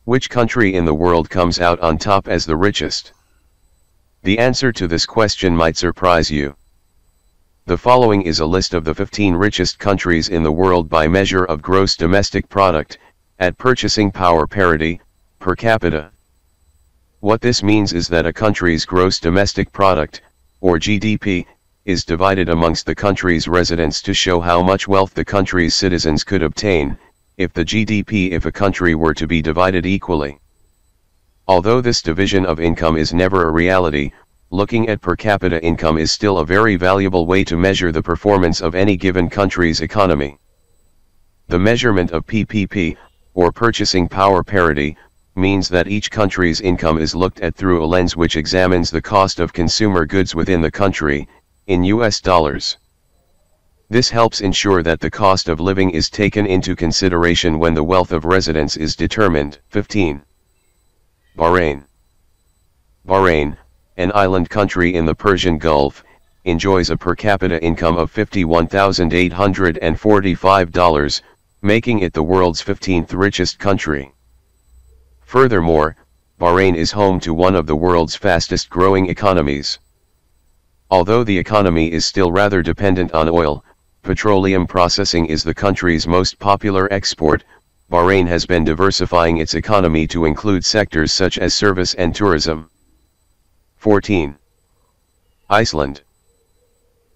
Which country in the world comes out on top as the richest? The answer to this question might surprise you. The following is a list of the 15 richest countries in the world by measure of gross domestic product, at purchasing power parity, per capita. What this means is that a country's gross domestic product, or GDP, is divided amongst the country's residents to show how much wealth the country's citizens could obtain, if the GDP if a country were to be divided equally. Although this division of income is never a reality, looking at per capita income is still a very valuable way to measure the performance of any given country's economy. The measurement of PPP, or purchasing power parity, means that each country's income is looked at through a lens which examines the cost of consumer goods within the country, in US dollars. This helps ensure that the cost of living is taken into consideration when the wealth of residents is determined. 15. Bahrain. Bahrain, an island country in the Persian Gulf, enjoys a per capita income of $51,845, making it the world's 15th richest country. Furthermore, Bahrain is home to one of the world's fastest growing economies. Although the economy is still rather dependent on oil, petroleum processing is the country's most popular export. Bahrain has been diversifying its economy to include sectors such as service and tourism. 14. Iceland.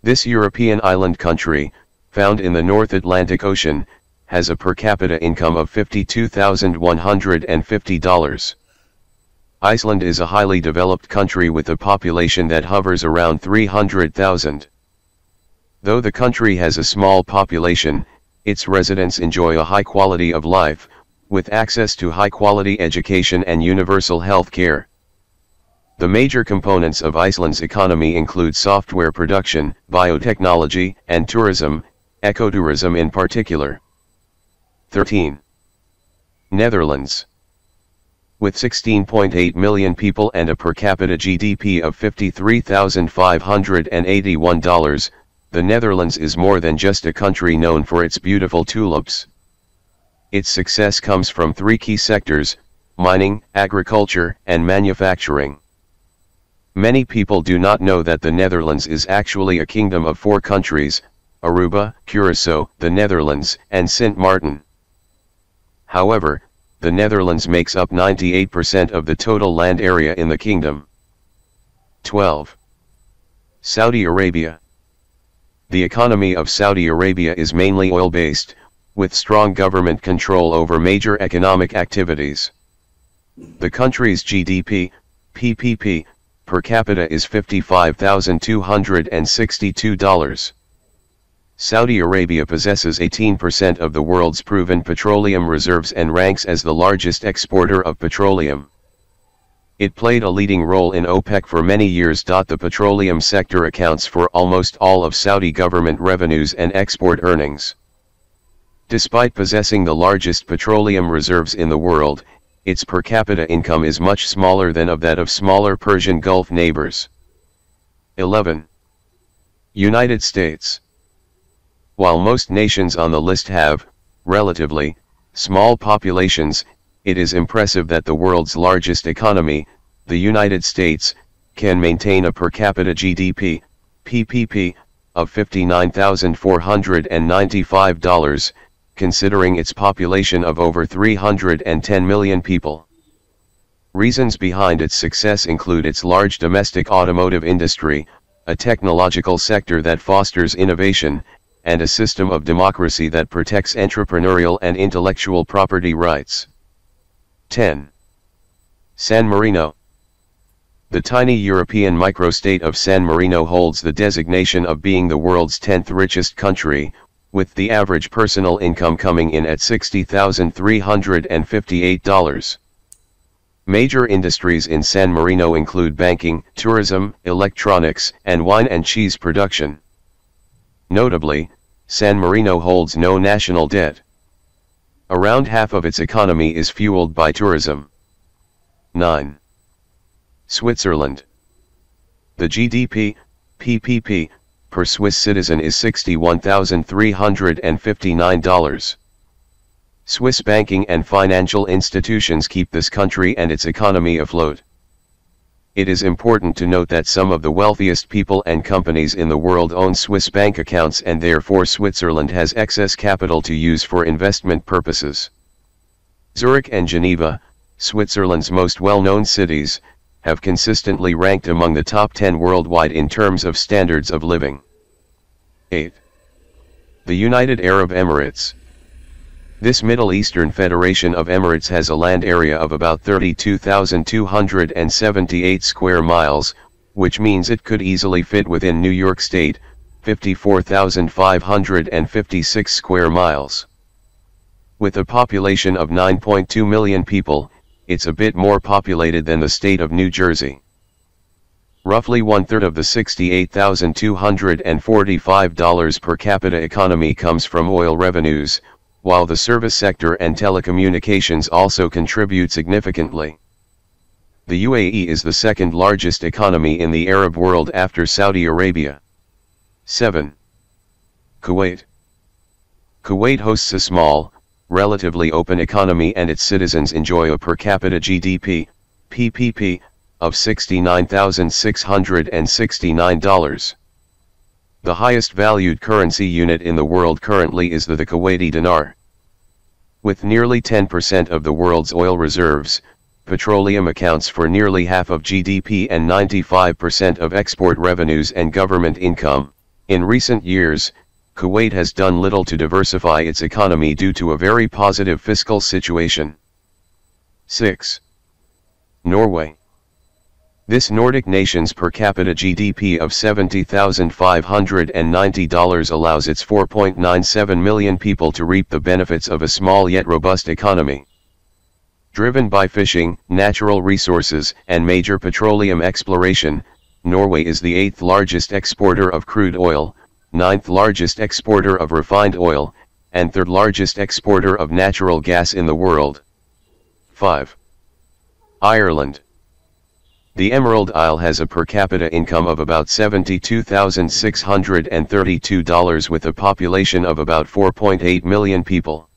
This European island country, found in the North Atlantic Ocean, has a per capita income of $52,150. Iceland is a highly developed country with a population that hovers around 300,000. Though the country has a small population, its residents enjoy a high quality of life, with access to high-quality education and universal health care. The major components of Iceland's economy include software production, biotechnology, and tourism, ecotourism in particular. 13. Netherlands. With 16.8 million people and a per capita GDP of $53,581, the Netherlands is more than just a country known for its beautiful tulips. Its success comes from three key sectors: mining, agriculture, and manufacturing. Many people do not know that the Netherlands is actually a kingdom of 4 countries: Aruba, Curaçao, the Netherlands, and Sint Maarten. However, the Netherlands makes up 98% of the total land area in the kingdom. 12. Saudi Arabia. The economy of Saudi Arabia is mainly oil-based, with strong government control over major economic activities. The country's GDP, PPP, per capita is $55,262. Saudi Arabia possesses 18% of the world's proven petroleum reserves and ranks as the largest exporter of petroleum. It played a leading role in OPEC for many years. The petroleum sector accounts for almost all of Saudi government revenues and export earnings. Despite possessing the largest petroleum reserves in the world, its per capita income is much smaller than of that of smaller Persian Gulf neighbors. 11. United States. While most nations on the list have, relatively, small populations, it is impressive that the world's largest economy, the United States, can maintain a per capita GDP, PPP, of $59,495, considering its population of over 310 million people. Reasons behind its success include its large domestic automotive industry, a technological sector that fosters innovation, and a system of democracy that protects entrepreneurial and intellectual property rights. 10. San Marino. The tiny European microstate of San Marino holds the designation of being the world's 10th richest country, with the average personal income coming in at $60,358. Major industries in San Marino include banking, tourism, electronics, and wine and cheese production. Notably, San Marino holds no national debt. Around half of its economy is fueled by tourism. 9. Switzerland. The GDP, PPP, per Swiss citizen is $61,359. Swiss banking and financial institutions keep this country and its economy afloat. It is important to note that some of the wealthiest people and companies in the world own Swiss bank accounts, and therefore Switzerland has excess capital to use for investment purposes. Zurich and Geneva, Switzerland's most well-known cities, have consistently ranked among the top 10 worldwide in terms of standards of living. 8. The United Arab Emirates. This Middle Eastern Federation of Emirates has a land area of about 32,278 square miles, which means it could easily fit within New York State, 54,556 square miles. With a population of 9.2 million people, it's a bit more populated than the state of New Jersey. Roughly one-third of the $68,245 per capita economy comes from oil revenues, while the service sector and telecommunications also contribute significantly. The UAE is the second largest economy in the Arab world after Saudi Arabia. 7. Kuwait. Kuwait hosts a small, relatively open economy, and its citizens enjoy a per capita GDP, PPP, of $69,669. The highest valued currency unit in the world currently is the Kuwaiti dinar. With nearly 10% of the world's oil reserves, petroleum accounts for nearly half of GDP and 95% of export revenues and government income. In recent years, Kuwait has done little to diversify its economy due to a very positive fiscal situation. 6. Norway. This Nordic nation's per capita GDP of $70,590 allows its 4.97 million people to reap the benefits of a small yet robust economy. Driven by fishing, natural resources, and major petroleum exploration, Norway is the 8th largest exporter of crude oil, 9th largest exporter of refined oil, and 3rd largest exporter of natural gas in the world. 5. Ireland. The Emerald Isle has a per capita income of about $72,632 with a population of about 4.8 million people.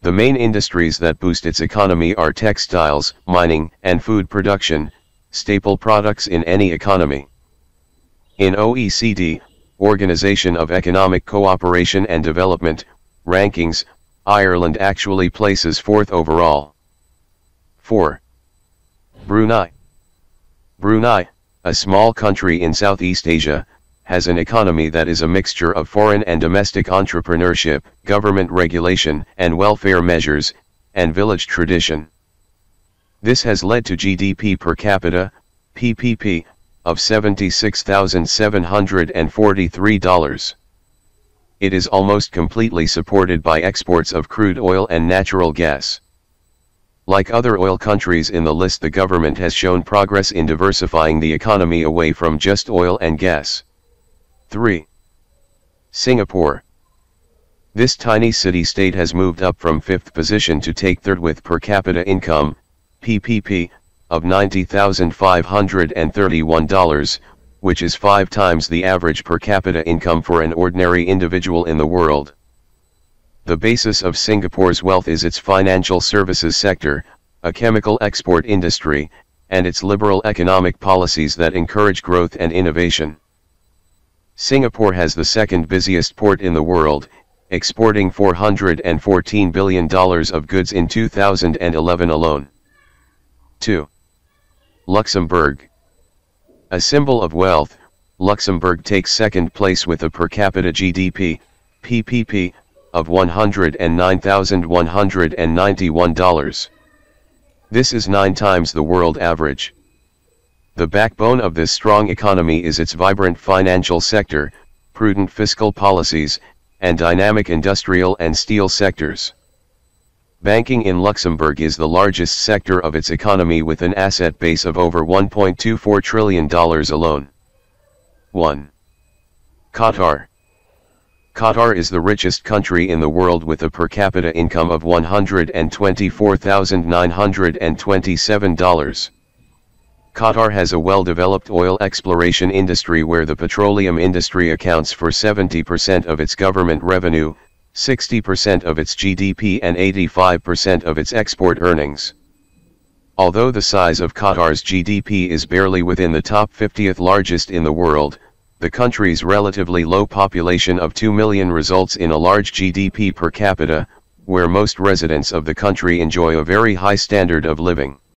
The main industries that boost its economy are textiles, mining, and food production, staple products in any economy. In OECD, Organization of Economic Cooperation and Development, rankings, Ireland actually places 4th overall. 4. Brunei. Brunei, a small country in Southeast Asia, has an economy that is a mixture of foreign and domestic entrepreneurship, government regulation and welfare measures, and village tradition. This has led to GDP per capita, PPP, of $76,743. It is almost completely supported by exports of crude oil and natural gas. Like other oil countries in the list, the government has shown progress in diversifying the economy away from just oil and gas. 3. Singapore. This tiny city-state has moved up from 5th position to take 3rd with per capita income, PPP, of $90,531, which is 5 times the average per capita income for an ordinary individual in the world. The basis of Singapore's wealth is its financial services sector, a chemical export industry, and its liberal economic policies that encourage growth and innovation. Singapore has the 2nd busiest port in the world, exporting $414 billion of goods in 2011 alone. 2. Luxembourg. A symbol of wealth, Luxembourg takes 2nd place with a per capita GDP, PPP, of $109,191. This is 9 times the world average. The backbone of this strong economy is its vibrant financial sector, prudent fiscal policies, and dynamic industrial and steel sectors. Banking in Luxembourg is the largest sector of its economy with an asset base of over $1.24 trillion alone. 1. Qatar. Qatar is the richest country in the world with a per capita income of $124,927. Qatar has a well-developed oil exploration industry where the petroleum industry accounts for 70% of its government revenue, 60% of its GDP and 85% of its export earnings. Although the size of Qatar's GDP is barely within the top 50th largest in the world, the country's relatively low population of 2 million results in a large GDP per capita, where most residents of the country enjoy a very high standard of living.